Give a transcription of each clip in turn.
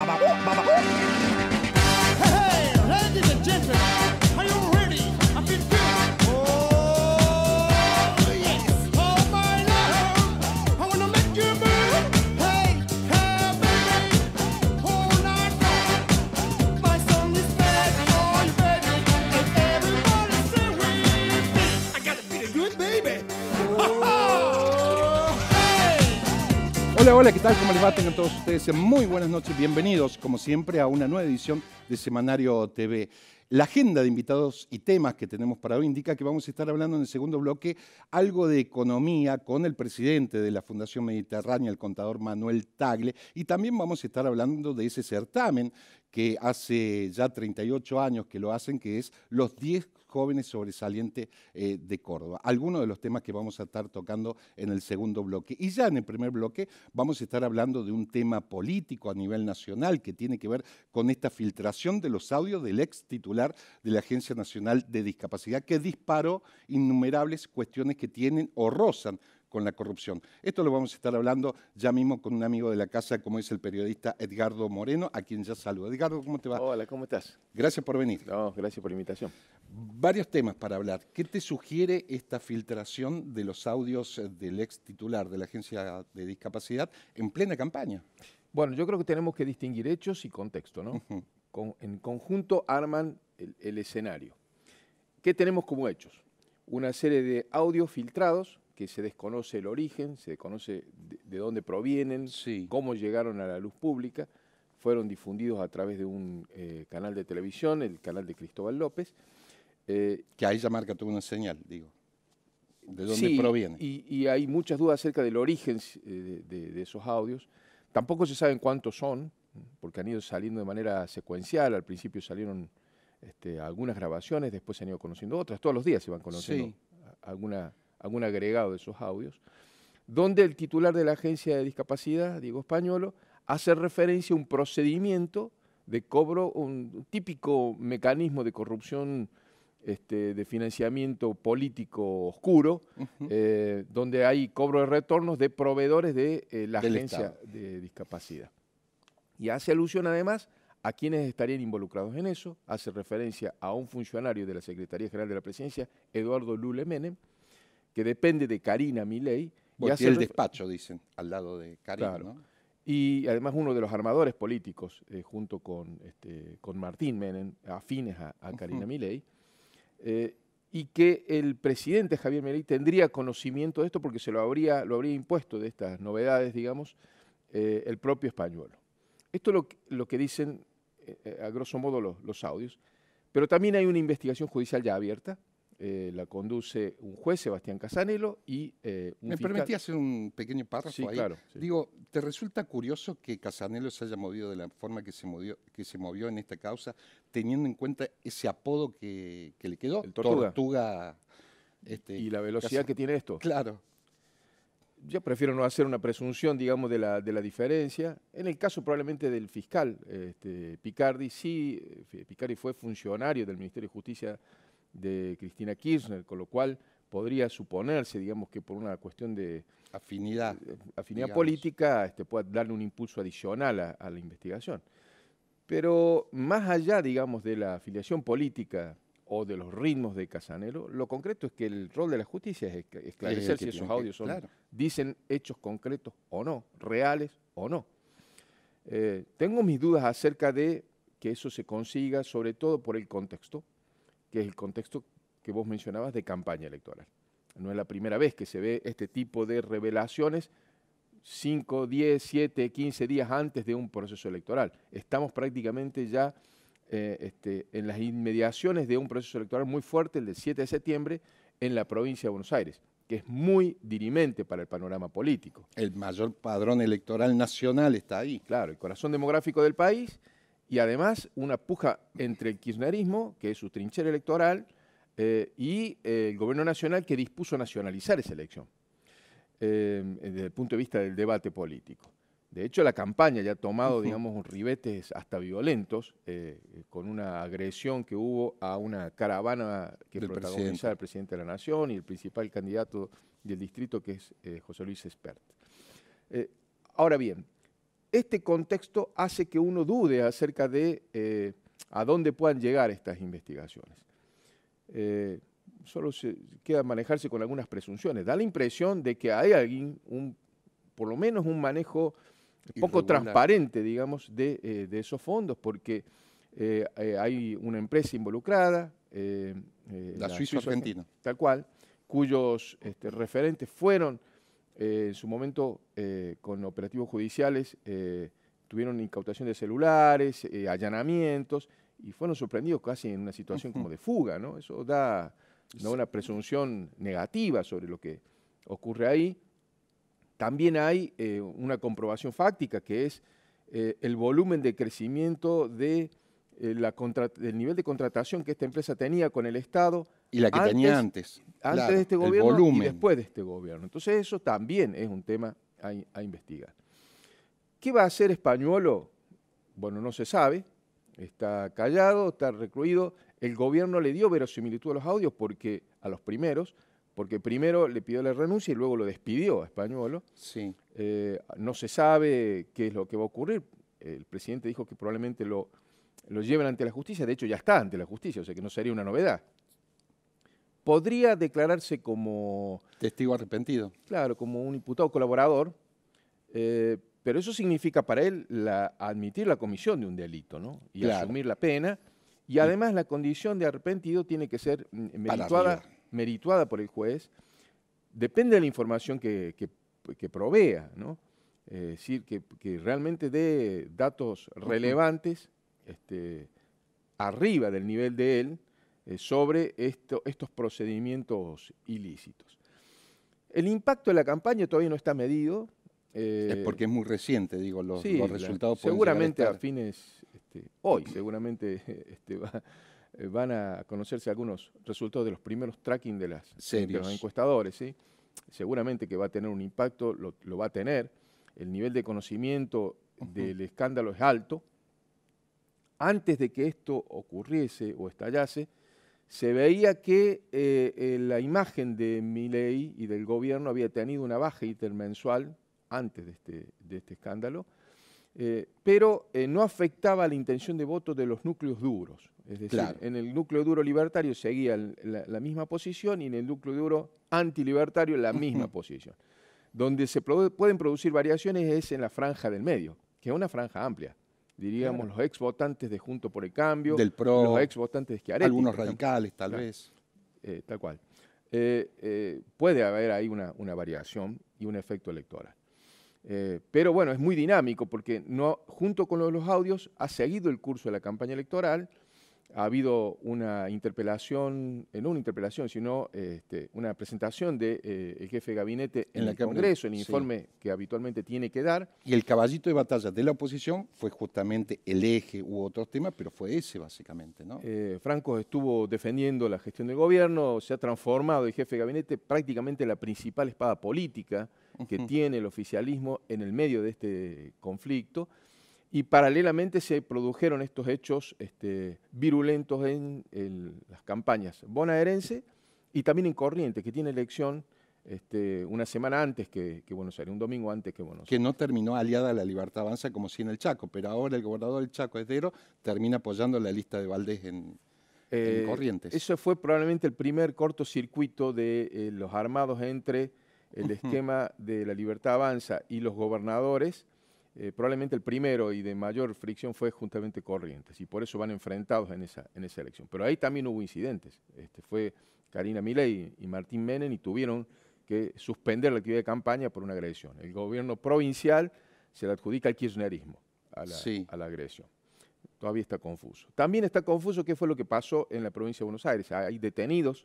Hey, ladies and gentlemen, are you ready? I feel good. Oh, yes. Oh, my love, I wanna make you move. Hey, hey, baby, all night long. My song is bad for you, baby, and everybody say with me. I gotta be the good baby. Oh, hey. Hola, hola, ¿qué tal? ¿Cómo les va? Tengan todos ustedes muy buenas noches. Bienvenidos, como siempre, a una nueva edición de Semanario TV. La agenda de invitados y temas que tenemos para hoy indica que vamos a estar hablando en el segundo bloque algo de economía con el presidente de la Fundación Mediterránea, el contador Manuel Tagle, y también vamos a estar hablando de ese certamen que hace ya 38 años que lo hacen, que es los 10 jóvenes sobresalientes de Córdoba. Algunos de los temas que vamos a estar tocando en el segundo bloque. Y ya en el primer bloque vamos a estar hablando de un tema político a nivel nacional que tiene que ver con esta filtración de los audios del ex titular de la Agencia Nacional de Discapacidad, que disparó innumerables cuestiones que tienen o rozan con la corrupción. Esto lo vamos a estar hablando ya mismo con un amigo de la casa, como es el periodista Edgardo Moreno, a quien ya saludo. Edgardo, ¿cómo te va? Hola, ¿cómo estás? Gracias por venir. No, gracias por la invitación. Varios temas para hablar. ¿Qué te sugiere esta filtración de los audios del ex titular de la Agencia de Discapacidad en plena campaña? Bueno, yo creo que tenemos que distinguir hechos y contexto, ¿no? En conjunto arman el escenario. ¿Qué tenemos como hechos? Una serie de audios filtrados que se desconoce el origen, se desconoce de dónde provienen, Sí. cómo llegaron a la luz pública, fueron difundidos a través de un canal de televisión, el canal de Cristóbal López. Que ahí ya marca toda una señal, digo. ¿De dónde Sí, proviene? y hay muchas dudas acerca del origen de esos audios. Tampoco se saben cuántos son, porque han ido saliendo de manera secuencial. Al principio salieron algunas grabaciones, después se han ido conociendo otras. Todos los días se van conociendo Sí. algún agregado de esos audios, donde el titular de la Agencia de Discapacidad, Diego Españolo, hace referencia a un procedimiento de cobro, un típico mecanismo de corrupción de financiamiento político oscuro, donde hay cobro de retornos de proveedores de la Del Agencia Estado. de Discapacidad. Y hace alusión además a quienes estarían involucrados en eso, hace referencia a un funcionario de la Secretaría General de la Presidencia, Eduardo Lule Menem, que depende de Karina Milei. Porque hace el despacho, dicen, al lado de Karina, Claro. ¿no? Y además uno de los armadores políticos, junto con Martín Menem, afines a Karina Milei, y que el presidente Javier Milei tendría conocimiento de esto porque se lo habría impuesto de estas novedades, digamos, el propio Españolo. Esto es lo que dicen, a grosso modo, los audios. Pero también hay una investigación judicial ya abierta, la conduce un juez, Sebastián Casanelo, y un ¿Me fiscal. permití hacer un pequeño párrafo Sí, ahí? claro, sí. Digo, ¿te resulta curioso que Casanelo se haya movido de la forma que se movió en esta causa, teniendo en cuenta ese apodo que le quedó? El Tortuga. Tortuga, Y la velocidad que tiene esto. Claro. Yo prefiero no hacer una presunción, digamos, de la diferencia. En el caso probablemente del fiscal Picardi, sí, Picardi fue funcionario del Ministerio de Justicia de Cristina Kirchner, con lo cual podría suponerse, digamos, que por una cuestión de Afinidad. afinidad digamos. política pueda darle un impulso adicional a la investigación. Pero más allá, digamos, de la afiliación política o de los ritmos de Casanelo, lo concreto es que el rol de la justicia es esclarecer que si esos tiene que- audios claro. dicen hechos concretos o no, reales o no. Tengo mis dudas acerca de que eso se consiga, sobre todo por el contexto, que es el contexto que vos mencionabas de campaña electoral. No es la primera vez que se ve este tipo de revelaciones 5, 10, 7, 15 días antes de un proceso electoral. Estamos prácticamente ya en las inmediaciones de un proceso electoral muy fuerte, el del 7 de septiembre, en la provincia de Buenos Aires, que es muy dirimente para el panorama político. El mayor padrón electoral nacional está ahí. Claro, el corazón demográfico del país y además una puja entre el kirchnerismo, que es su trinchera electoral, y el gobierno nacional que dispuso nacionalizar esa elección, desde el punto de vista del debate político. De hecho, la campaña ya ha tomado, digamos, ribetes hasta violentos, con una agresión que hubo a una caravana que Del protagonizaba el presidente de la Nación y el principal candidato del distrito, que es José Luis Espert. Ahora bien, este contexto hace que uno dude acerca de a dónde puedan llegar estas investigaciones. Solo queda manejarse con algunas presunciones. Da la impresión de que hay alguien, por lo menos un manejo poco Irregular. transparente, digamos, de esos fondos, porque hay una empresa involucrada, La suizo-argentina. tal cual, cuyos referentes fueron en su momento con operativos judiciales, tuvieron incautación de celulares, allanamientos, y fueron sorprendidos casi en una situación como de fuga, ¿no? Eso da una presunción negativa sobre lo que ocurre ahí. También hay una comprobación fáctica, que es el volumen de crecimiento del nivel de contratación que esta empresa tenía con el Estado. Y la que tenía antes. Antes Claro, de este el gobierno y volumen. después de este gobierno. Entonces eso también es un tema a investigar. ¿Qué va a hacer Españuolo? Bueno, no se sabe. Está callado, está recluido. El gobierno le dio verosimilitud a los audios a los primeros, porque primero le pidió la renuncia y luego lo despidió a Españuolo. Sí. No se sabe qué es lo que va a ocurrir. El presidente dijo que probablemente lo lleven ante la justicia. De hecho, ya está ante la justicia, o sea que no sería una novedad. Podría declararse como... Testigo arrepentido. Claro, como un imputado colaborador, pero eso significa para él admitir la comisión de un delito, ¿no? Y Claro. asumir la pena. Y además la condición de arrepentido tiene que ser merituada por el juez. Depende de la información que provea, ¿no? Es decir, que realmente dé datos relevantes arriba del nivel de él sobre estos procedimientos ilícitos. El impacto de la campaña todavía no está medido. Es porque es muy reciente, digo, los resultados pueden seguramente llegar a a fines, hoy seguramente van a conocerse algunos resultados de los primeros tracking de los encuestadores, ¿sí? Seguramente que va a tener un impacto, lo va a tener. El nivel de conocimiento del escándalo es alto. Antes de que esto ocurriese o estallase, se veía que la imagen de Milei y del gobierno había tenido una baja intermensual antes de este escándalo, pero no afectaba la intención de voto de los núcleos duros. Es decir, Claro. en el núcleo duro libertario seguía la misma posición y en el núcleo duro antilibertario la misma posición. Donde se pueden producir variaciones es en la franja del medio, que es una franja amplia. Diríamos los ex votantes de Junto por el Cambio, Del PRO, los ex votantes de Schiaretti. algunos por ejemplo. radicales, tal Claro. vez. Tal cual. Puede haber ahí una variación y un efecto electoral. Pero bueno, es muy dinámico porque junto con los audios ha seguido el curso de la campaña electoral. Ha habido una interpelación, no una interpelación, sino una presentación del jefe de gabinete en el Congreso, el informe que habitualmente tiene que dar. Y el caballito de batalla de la oposición fue justamente el eje u otros temas, pero fue ese básicamente, ¿no? Franco estuvo defendiendo la gestión del gobierno, se ha transformado el jefe de gabinete prácticamente en la principal espada política que tiene el oficialismo en el medio de este conflicto. Y paralelamente se produjeron estos hechos virulentos en las campañas bonaerense y también en Corrientes, que tiene elección una semana antes que Buenos Aires, un domingo antes que Buenos Aires. Que no terminó aliada a la Libertad Avanza como si en el Chaco, pero ahora el gobernador del Chaco, Esdero, termina apoyando la lista de Valdés en Corrientes. Eso fue probablemente el primer cortocircuito de los armados entre el esquema de la Libertad Avanza y los gobernadores. Probablemente el primero y de mayor fricción fue justamente Corrientes, y por eso van enfrentados en esa elección. Pero ahí también hubo incidentes. Fue Karina Milei y Martín Menem y tuvieron que suspender la actividad de campaña por una agresión. El gobierno provincial se le adjudica al kirchnerismo a la agresión. Todavía está confuso. También está confuso qué fue lo que pasó en la provincia de Buenos Aires. Hay detenidos,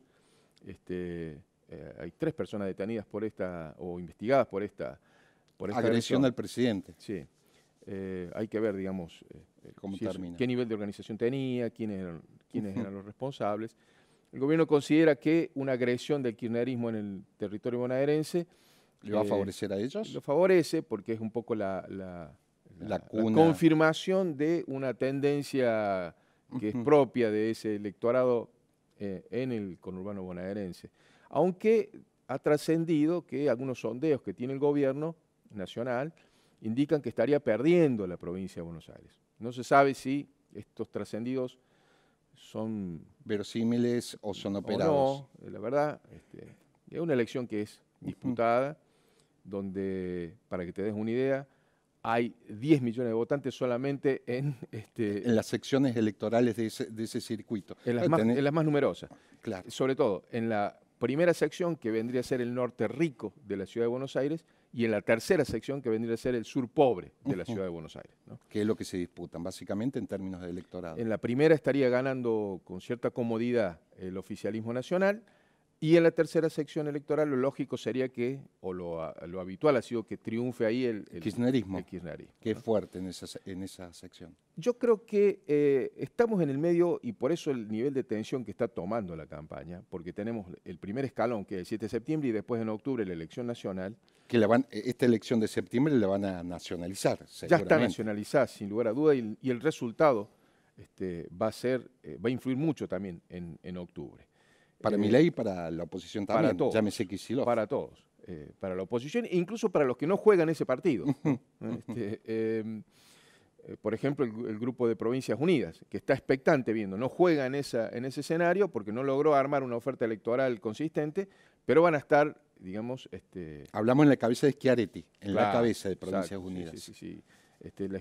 hay 3 personas detenidas por o investigadas por esta agresión al presidente. Sí. Hay que ver, digamos, cómo termina. Qué nivel de organización tenía, quiénes eran los responsables. El gobierno considera que una agresión del kirchnerismo en el territorio bonaerense ¿le va a favorecer a ellos? Lo favorece porque es un poco la confirmación de una tendencia que es propia de ese electorado en el conurbano bonaerense. Aunque ha trascendido que algunos sondeos que tiene el gobierno nacional indican que estaría perdiendo la provincia de Buenos Aires. No se sabe si estos trascendidos son verosímiles o son o operados. no, la verdad. Es una elección que es disputada, donde, para que te des una idea, hay 10 millones de votantes solamente en las secciones electorales de ese circuito. en las más numerosas. Claro. Sobre todo en la primera sección, que vendría a ser el norte rico de la ciudad de Buenos Aires, y en la tercera sección, que vendría a ser el sur pobre de la ciudad de Buenos Aires, ¿no? Que es lo que se disputan, básicamente, en términos de electorado. En la primera estaría ganando con cierta comodidad el oficialismo nacional, y en la tercera sección electoral lo lógico sería que, o lo habitual ha sido que triunfe ahí el kirchnerismo. El kirchnerismo, que ¿no? es fuerte en esa sección. Yo creo que estamos en el medio, y por eso el nivel de tensión que está tomando la campaña, porque tenemos el primer escalón, que es el 7 de septiembre, y después en octubre la elección nacional. Que esta elección de septiembre la van a nacionalizar, Ya está nacionalizada, sin lugar a duda, y el resultado va a influir mucho también en octubre. Para Milei y para la oposición también, para todos, llámese Kicillof. Para todos, para la oposición, e incluso para los que no juegan ese partido. Por ejemplo, el grupo de Provincias Unidas, que está expectante viendo, no juega en ese escenario porque no logró armar una oferta electoral consistente, pero van a estar, digamos... Hablamos en la cabeza de Schiaretti, en la claro, cabeza de Provincias exacto, Unidas. Sí.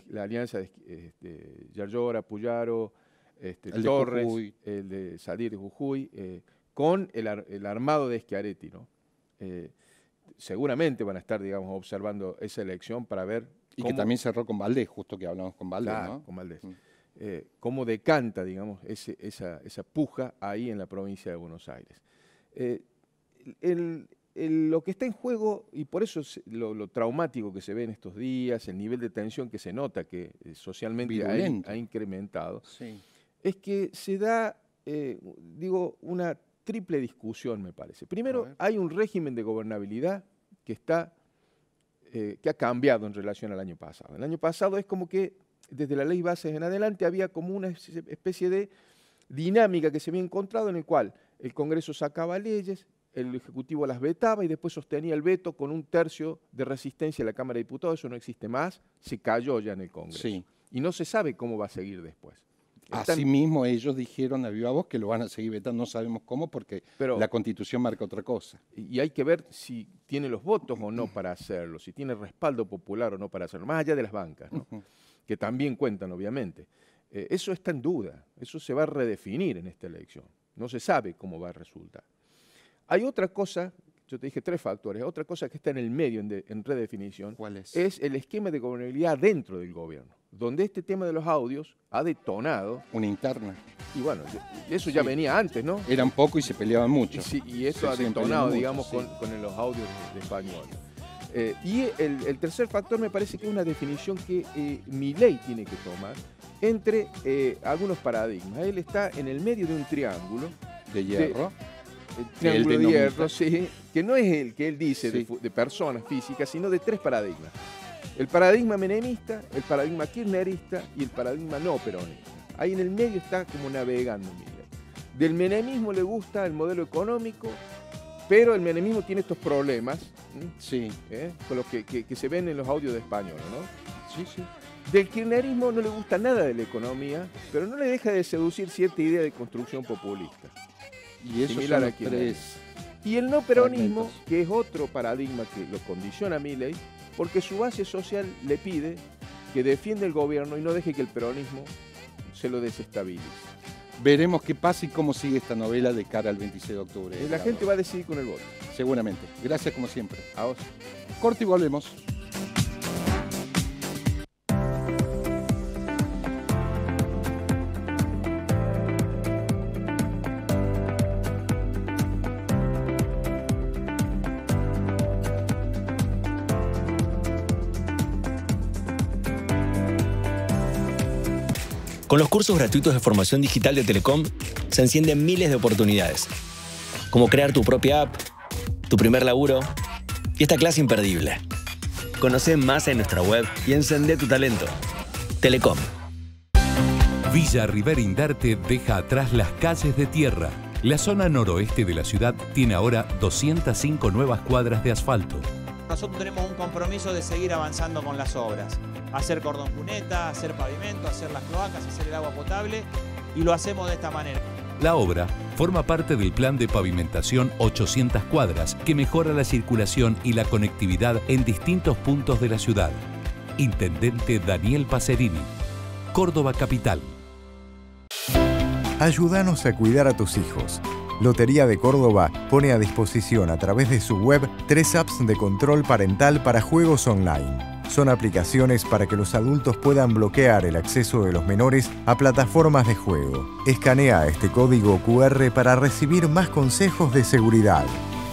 La alianza de Yarlora, Puyaro, el Torres, de el de Sadir de Jujuy, con el armado de Schiaretti, ¿no? Seguramente van a estar, digamos, observando esa elección para ver y que también cerró con Valdés, justo que hablamos con Valdés, claro, ¿no? Con Valdés. Cómo decanta, digamos, esa puja ahí en la provincia de Buenos Aires. Lo que está en juego, y por eso es lo traumático que se ve en estos días, el nivel de tensión que se nota que socialmente ha incrementado, sí, es que se da, una triple discusión, me parece. Primero, hay un régimen de gobernabilidad que ha cambiado en relación al año pasado. El año pasado es como que desde la ley bases en adelante había como una especie de dinámica que se había encontrado en el cual el Congreso sacaba leyes, el Ejecutivo las vetaba y después sostenía el veto con un tercio de resistencia en la Cámara de Diputados. Eso no existe más, se cayó ya en el Congreso. Sí. Y no se sabe cómo va a seguir después. Asimismo, ellos dijeron a viva voz que lo van a seguir vetando, no sabemos cómo, porque la Constitución marca otra cosa. Y hay que ver si tiene los votos o no para hacerlo, si tiene respaldo popular o no para hacerlo, más allá de las bancas, ¿no? Que también cuentan, obviamente. Eso está en duda, eso se va a redefinir en esta elección. No se sabe cómo va a resultar. Hay otra cosa, yo te dije 3 factores, otra cosa que está en el medio en redefinición. ¿Cuál es? Es el esquema de gobernabilidad dentro del gobierno, donde este tema de los audios ha detonado. Una interna. Y bueno, eso ya venía antes, ¿no? Eran poco y se peleaban mucho. Y eso ha detonado, digamos, con los audios de español. Y el tercer factor me parece que es una definición que Milei tiene que tomar entre algunos paradigmas. Él está en el medio de un triángulo. De hierro. Triángulo de hierro, sí, que no es el que él dice de personas físicas, sino de 3 paradigmas. El paradigma menemista, el paradigma kirchnerista y el paradigma no peronista. Ahí en el medio está como navegando Milei. Del menemismo le gusta el modelo económico, pero el menemismo tiene estos problemas, con los que se ven en los audios de español, ¿no? Sí, sí. Del kirchnerismo no le gusta nada de la economía, pero no le deja de seducir cierta idea de construcción populista. Y eso son los 3. Y el no peronismo, que es otro paradigma que lo condiciona a Milei, porque su base social le pide que defienda el gobierno y no deje que el peronismo se lo desestabilice. Veremos qué pasa y cómo sigue esta novela de cara al 26 de octubre. La gente va a decidir con el voto. Seguramente. Gracias como siempre. A vos. Corte y volvemos. Con los cursos gratuitos de formación digital de Telecom, se encienden miles de oportunidades. Como crear tu propia app, tu primer laburo y esta clase imperdible. Conoce más en nuestra web y encendé tu talento. Telecom. Villa Rivera-Indarte deja atrás las calles de tierra. La zona noroeste de la ciudad tiene ahora 205 nuevas cuadras de asfalto. nosotros tenemos un compromiso de seguir avanzando con las obras. Hacer cordón cuneta, hacer pavimento, hacer las cloacas, hacer el agua potable, y lo hacemos de esta manera. La obra forma parte del plan de pavimentación 800 cuadras que mejora la circulación y la conectividad en distintos puntos de la ciudad. Intendente Daniel Pacerini, Córdoba Capital. Ayúdanos a cuidar a tus hijos. Lotería de Córdoba pone a disposición a través de su web 3 apps de control parental para juegos online. Son aplicaciones para que los adultos puedan bloquear el acceso de los menores a plataformas de juego. Escanea este código QR para recibir más consejos de seguridad.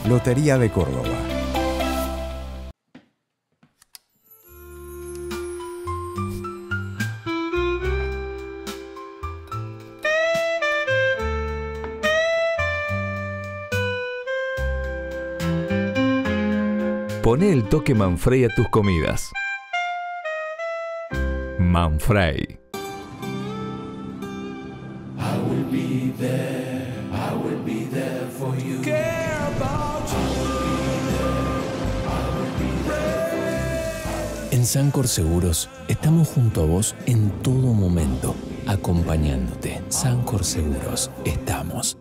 Lotería de Córdoba. Poné el toque Manfrey a tus comidas. Manfrey. En Sancor Seguros estamos junto a vos en todo momento, acompañándote. Sancor Seguros, estamos.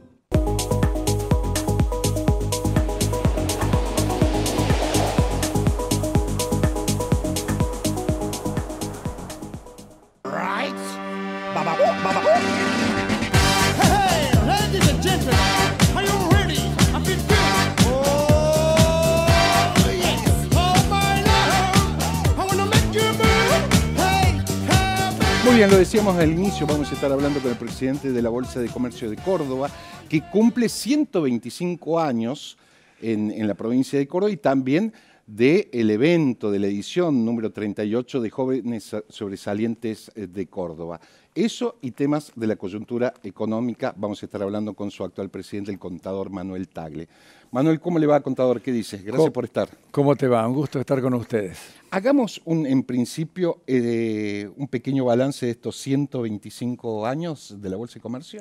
Muy bien, lo decíamos al inicio, vamos a estar hablando con el presidente de la Bolsa de Comercio de Córdoba, que cumple 125 años en la provincia de Córdoba, y también del evento, de la edición número 38 de Jóvenes Sobresalientes de Córdoba. Eso y temas de la coyuntura económica, vamos a estar hablando con su actual presidente, el contador Manuel Tagle. Manuel, ¿cómo le va, contador? ¿Qué dices? Gracias por estar. ¿Cómo te va? Un gusto estar con ustedes. Hagamos en principio un pequeño balance de estos 125 años de la Bolsa de Comercio,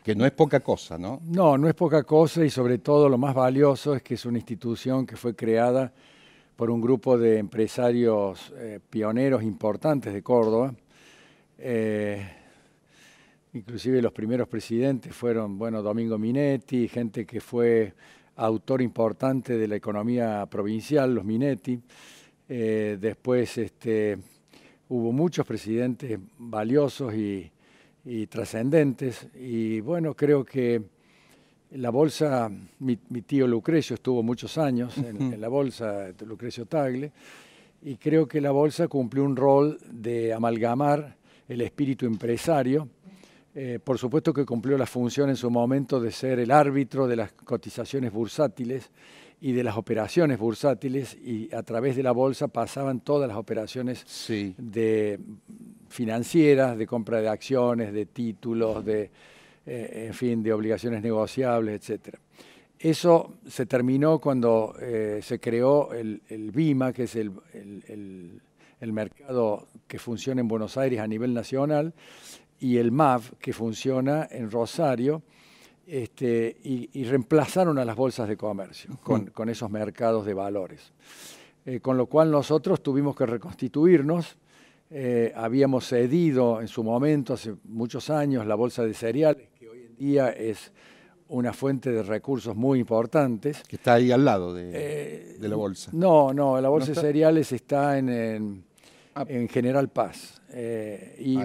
que no es poca cosa, ¿no? No, no es poca cosa, y sobre todo lo más valioso es que es una institución que fue creada por un grupo de empresarios pioneros importantes de Córdoba. Inclusive los primeros presidentes fueron, Domingo Minetti, gente que fue autor importante de la economía provincial, los Minetti. Después hubo muchos presidentes valiosos y trascendentes, y bueno, creo que la bolsa, mi tío Lucrecio estuvo muchos años en la bolsa, Lucrecio Tagle, y creo que la bolsa cumplió un rol de amalgamar el espíritu empresario. Por supuesto que cumplió la función en su momento de ser el árbitro de las cotizaciones bursátiles y de las operaciones bursátiles, y a través de la bolsa pasaban todas las operaciones financieras, de compra de acciones, de títulos, en fin, de obligaciones negociables, etc. Eso se terminó cuando se creó el BIMA, que es el mercado que funciona en Buenos Aires a nivel nacional, y el MAV, que funciona en Rosario, y reemplazaron a las bolsas de comercio con esos mercados de valores. Con lo cual nosotros tuvimos que reconstituirnos. Habíamos cedido en su momento, hace muchos años, la bolsa de cereales, que hoy en día es una fuente de recursos muy importantes. Que está ahí al lado de la bolsa. No, la bolsa de cereales está en General Paz. Y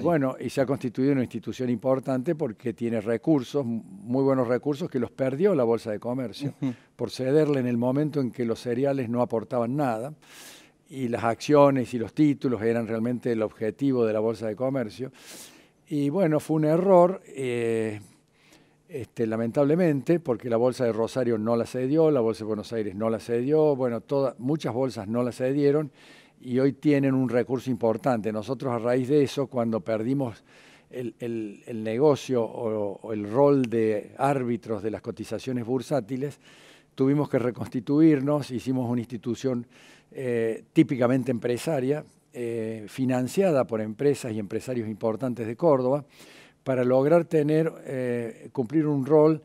se ha constituido una institución importante porque tiene recursos, muy buenos recursos, que los perdió la Bolsa de Comercio por cederle en el momento en que los cereales no aportaban nada, y las acciones y los títulos eran realmente el objetivo de la Bolsa de Comercio. Y bueno, fue un error, lamentablemente, porque la Bolsa de Rosario no la cedió, la Bolsa de Buenos Aires no la cedió, muchas bolsas no la cedieron, y hoy tienen un recurso importante. Nosotros, a raíz de eso, cuando perdimos el negocio o el rol de árbitros de las cotizaciones bursátiles, tuvimos que reconstituirnos, hicimos una institución típicamente empresaria, financiada por empresas y empresarios importantes de Córdoba, para lograr cumplir un rol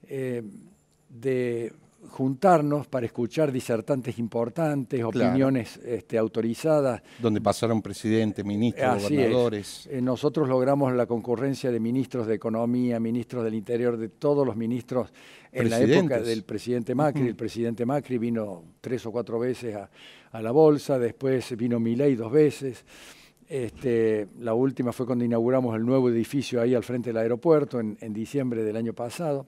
de juntarnos para escuchar disertantes importantes, Claro. opiniones autorizadas. Donde pasaron presidentes, ministros, Así gobernadores. es. Nosotros logramos la concurrencia de ministros de Economía, ministros del Interior, de todos los ministros en la época Presidentes. del presidente Macri. El presidente Macri vino 3 o 4 veces a la Bolsa, después vino Milei 2 veces. La última fue cuando inauguramos el nuevo edificio ahí al frente del aeropuerto en diciembre del año pasado.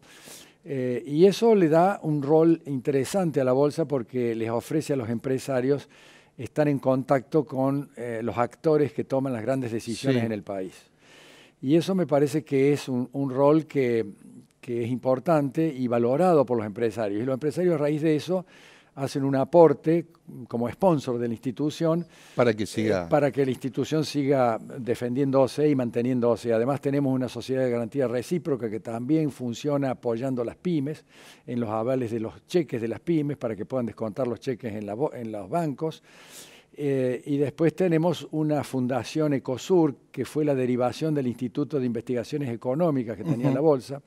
Y eso le da un rol interesante a la Bolsa porque les ofrece a los empresarios estar en contacto con los actores que toman las grandes decisiones Sí. en el país. Y eso me parece que es un rol que es importante y valorado por los empresarios. Y los empresarios a raíz de eso hacen un aporte como sponsor de la institución Para que siga. para que la institución siga defendiéndose y manteniéndose. Además tenemos una sociedad de garantía recíproca que también funciona apoyando a las pymes en los avales de los cheques de las pymes para que puedan descontar los cheques en los bancos. Y después tenemos una fundación Ecosur, que fue la derivación del Instituto de Investigaciones Económicas que tenía la Bolsa,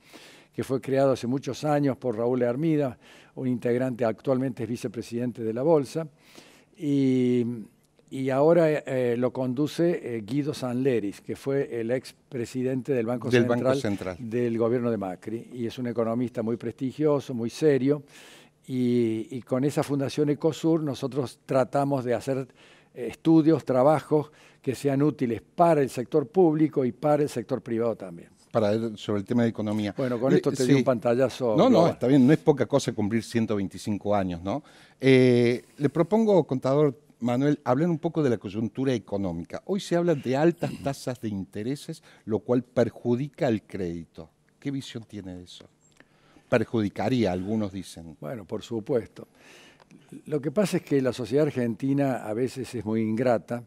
que fue creado hace muchos años por Raúl Hermida, un integrante actualmente es vicepresidente de la Bolsa, y ahora lo conduce Guido Sanleris, que fue el expresidente del Banco Central del gobierno de Macri, y es un economista muy prestigioso, muy serio, y con esa fundación Ecosur nosotros tratamos de hacer trabajos que sean útiles para el sector público y para el sector privado también. Sobre el tema de economía. Bueno, con esto te di un pantallazo. No, global. está bien, no es poca cosa cumplir 125 años, ¿no? Le propongo, contador Manuel, hablar un poco de la coyuntura económica. Hoy se habla de altas tasas de intereses, lo cual perjudica el crédito. ¿Qué visión tiene de eso? Perjudicaría, algunos dicen. Bueno, por supuesto. Lo que pasa es que la sociedad argentina a veces es muy ingrata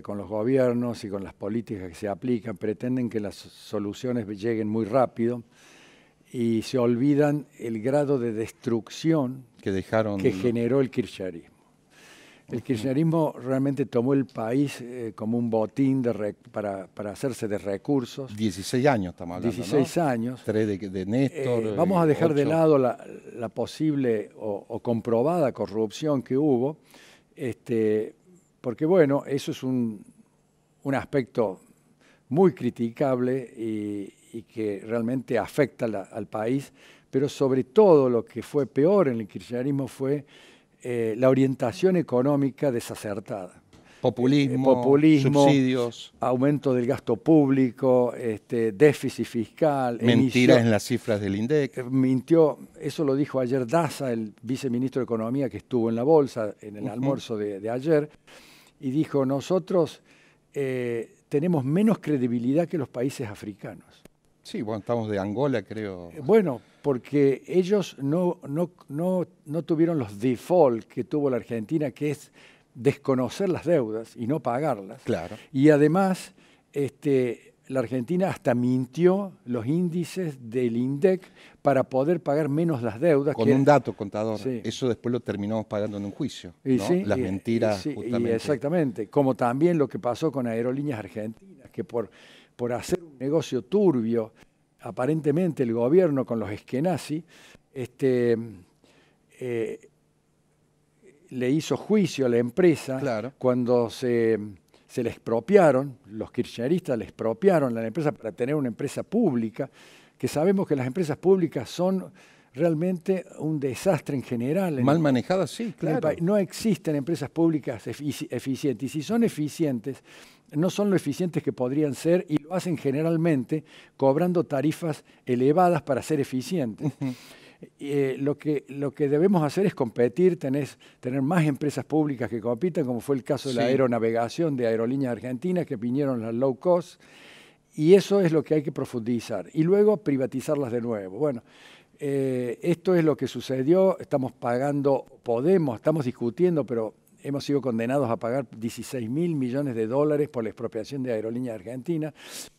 con los gobiernos y con las políticas que se aplican. Pretenden que las soluciones lleguen muy rápido y se olvidan el grado de destrucción que generó el kirchnerismo. El kirchnerismo realmente tomó el país como un botín para hacerse de recursos. 16 años estamos hablando, 16 ¿no? años. 3 de Néstor. Vamos a dejar 8. de lado la posible o comprobada corrupción que hubo, porque bueno, eso es un aspecto muy criticable y que realmente afecta al país, pero sobre todo lo que fue peor en el kirchnerismo fue la orientación económica desacertada. Populismo, subsidios. Aumento del gasto público, déficit fiscal. Mentiras en las cifras del INDEC. Mintió, eso lo dijo ayer Daza, el viceministro de Economía que estuvo en la Bolsa en el almuerzo de ayer, y dijo, nosotros tenemos menos credibilidad que los países africanos. Sí, bueno, estamos de Angola, creo. Bueno, porque ellos no tuvieron los default que tuvo la Argentina, que es desconocer las deudas y no pagarlas. Claro. Y además, la Argentina hasta mintió los índices del INDEC para poder pagar menos las deudas. Con un dato, contador, sí. Eso después lo terminamos pagando en un juicio, Y ¿no? sí, Las mentiras, y justamente. Exactamente, como también lo que pasó con Aerolíneas Argentinas, que por hacer un negocio turbio, aparentemente el gobierno con los Eskenazi, le hizo juicio a la empresa. Claro. Cuando se le expropiaron, los kirchneristas le expropiaron a la empresa para tener una empresa pública, que sabemos que las empresas públicas son realmente un desastre en general. Mal manejadas, sí, claro. No existen empresas públicas eficientes, y si son eficientes, no son lo eficientes que podrían ser, y lo hacen generalmente cobrando tarifas elevadas para ser eficientes. Lo que debemos hacer es competir, tener más empresas públicas que compitan, como fue el caso de la aeronavegación de Aerolíneas Argentinas, que vinieron las low cost, y eso es lo que hay que profundizar. Y luego privatizarlas de nuevo. Bueno, esto es lo que sucedió, estamos discutiendo, pero hemos sido condenados a pagar 16.000 millones de dólares por la expropiación de Aerolíneas Argentinas.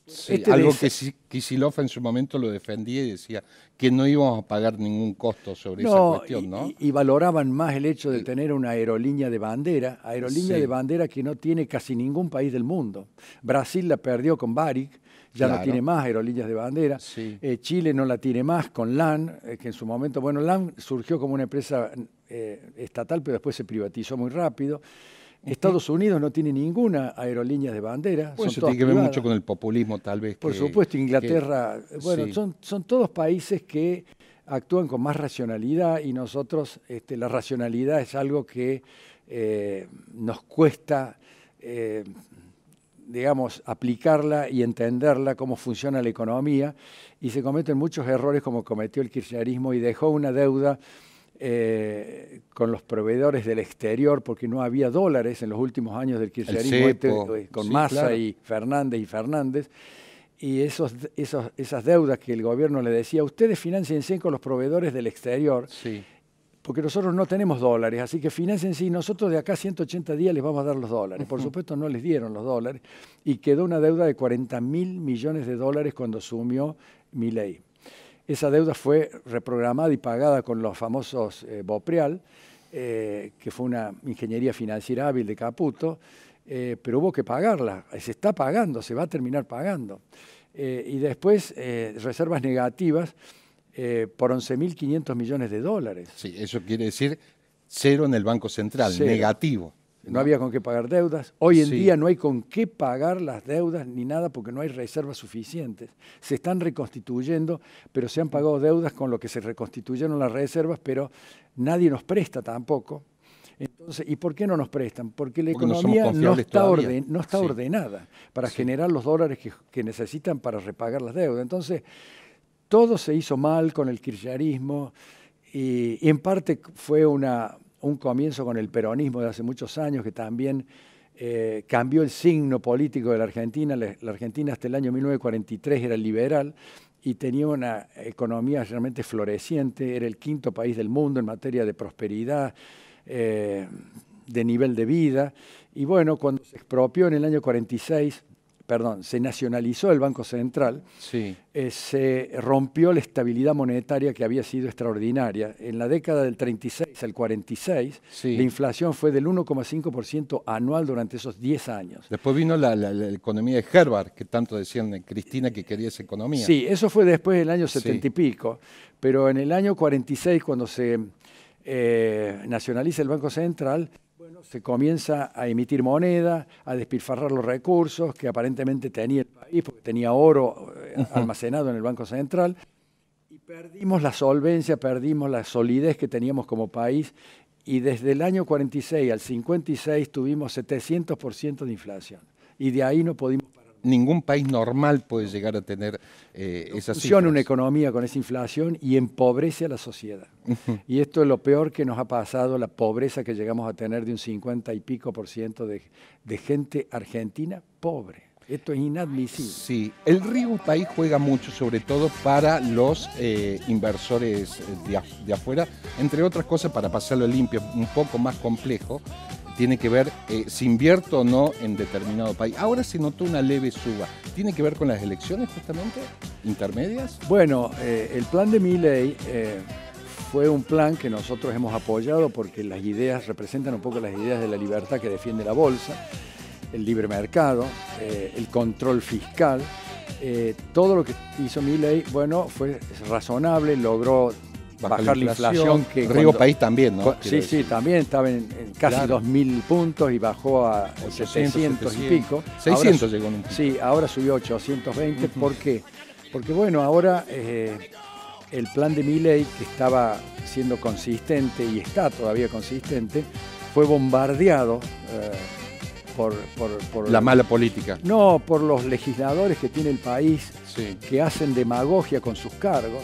Sí, algo que Kicillof en su momento lo defendía y decía que no íbamos a pagar ningún costo sobre esa cuestión, ¿no? Y valoraban más el hecho de tener una aerolínea de bandera, de bandera que no tiene casi ningún país del mundo. Brasil la perdió con Varig, ya Claro. no tiene más aerolíneas de bandera. Sí. Chile no la tiene más con LAN, que en su momento, bueno, LAN surgió como una empresa estatal, pero después se privatizó muy rápido. Estados Unidos no tiene ninguna aerolínea de bandera. Pues son eso todas tiene que ver privadas. mucho con el populismo, tal vez. Por que- supuesto, Inglaterra, bueno, sí. son todos países que actúan con más racionalidad y nosotros, la racionalidad es algo que nos cuesta, digamos, aplicarla y entenderla, cómo funciona la economía, y se cometen muchos errores como cometió el kirchnerismo y dejó una deuda con los proveedores del exterior, porque no había dólares en los últimos años del kirchnerismo, cepo, con sí, Massa claro. y Fernández, y esas deudas que el gobierno le decía, ustedes financiense con los proveedores del exterior, Sí. porque nosotros no tenemos dólares, así que financiense y nosotros de acá a 180 días les vamos a dar los dólares. Por supuesto no les dieron los dólares y quedó una deuda de 40.000 millones de dólares cuando asumió Milei. Esa deuda fue reprogramada y pagada con los famosos BOPREAL, que fue una ingeniería financiera hábil de Caputo, pero hubo que pagarla. Se está pagando, se va a terminar pagando. Y después reservas negativas por 11.500 millones de dólares. Sí, eso quiere decir cero en el Banco Central, Cero. negativo. No había con qué pagar deudas. Hoy en Sí. día no hay con qué pagar las deudas ni nada porque no hay reservas suficientes. Se están reconstituyendo, pero se han pagado deudas con lo que se reconstituyeron las reservas, pero nadie nos presta tampoco. Entonces, ¿y por qué no nos prestan? Porque la Porque no somos economía no confiables está, todavía. no está Sí. ordenada para Sí. generar los dólares que necesitan para repagar las deudas. Entonces, todo se hizo mal con el kirchnerismo y en parte fue un comienzo con el peronismo de hace muchos años que también cambió el signo político de la Argentina. La Argentina hasta el año 1943 era liberal y tenía una economía realmente floreciente, era el quinto país del mundo en materia de prosperidad, de nivel de vida. Y bueno, cuando se expropió en el año 46, se nacionalizó el Banco Central, Sí. se rompió la estabilidad monetaria que había sido extraordinaria. En la década del 36 al 46, Sí. la inflación fue del 1,5% anual durante esos 10 años. Después vino la economía de Herbert, que tanto decían Cristina que quería esa economía. Sí, eso fue después del año Sí. 70 y pico, pero en el año 46, cuando se nacionaliza el Banco Central, se comienza a emitir moneda, a despilfarrar los recursos que aparentemente tenía el país, porque tenía oro almacenado en el Banco Central, y perdimos la solvencia, perdimos la solidez que teníamos como país, y desde el año 46 al 56 tuvimos 700% de inflación, y de ahí no pudimos parar. Ningún país normal puede llegar a tener esas Funciona cifras. una economía con esa inflación y empobrece a la sociedad. Y esto es lo peor que nos ha pasado, la pobreza que llegamos a tener de un 50 y pico % de gente argentina pobre. Esto es inadmisible. Sí, el riesgo país juega mucho, sobre todo para los inversores de afuera, entre otras cosas para pasarlo limpio, un poco más complejo. Tiene que ver si invierto o no en determinado país. Ahora se notó una leve suba. ¿Tiene que ver con las elecciones justamente intermedias? Bueno, el plan de Milei fue un plan que nosotros hemos apoyado porque las ideas representan un poco las ideas de la libertad que defiende la bolsa, el libre mercado, el control fiscal. Todo lo que hizo Milei, bueno, fue razonable, logró bajar la inflación. Que Riego País también, ¿no? Sí, también estaba en casi Claro. 2.000 puntos y bajó a 700 y pico. 600 ahora, llegó en un pico. Sí, ahora subió a 820. ¿Por qué? Porque bueno, ahora el plan de Milei, que estaba siendo consistente y está todavía consistente, fue bombardeado por la mala política. No, por los legisladores que tiene el país, Sí. que hacen demagogia con sus cargos,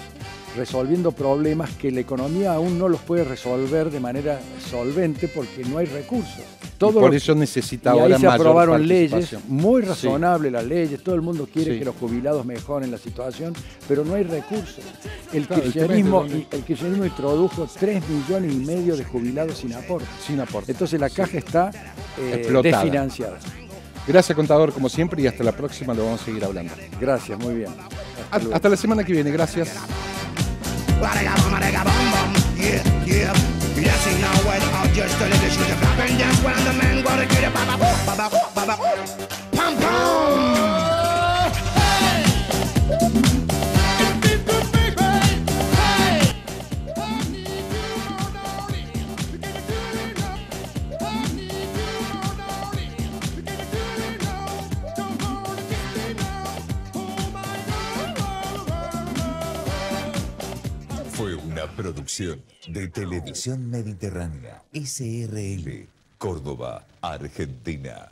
resolviendo problemas que la economía aún no los puede resolver de manera solvente porque no hay recursos. Y por eso necesita y ahora ahí se mayor aprobaron leyes, participación. muy Sí. razonables las leyes, todo el mundo quiere Sí. que los jubilados mejoren la situación, pero no hay recursos. El Claro, el kirchnerismo tema es que introdujo 3,5 millones de jubilados sin aporte. Sin aporte. Entonces la caja está Explotada. desfinanciada. Gracias, contador, como siempre, y hasta la próxima lo vamos a seguir hablando. Gracias, muy bien. Hasta la semana que viene, gracias. Yeah, yeah. Yes, you know what? I'll just tell you this. You're clapping dance when the man go to get it. Baba, baba, baba. Pam, pam. Hey! fue una producción de Televisión Mediterránea, SRL, Córdoba, Argentina.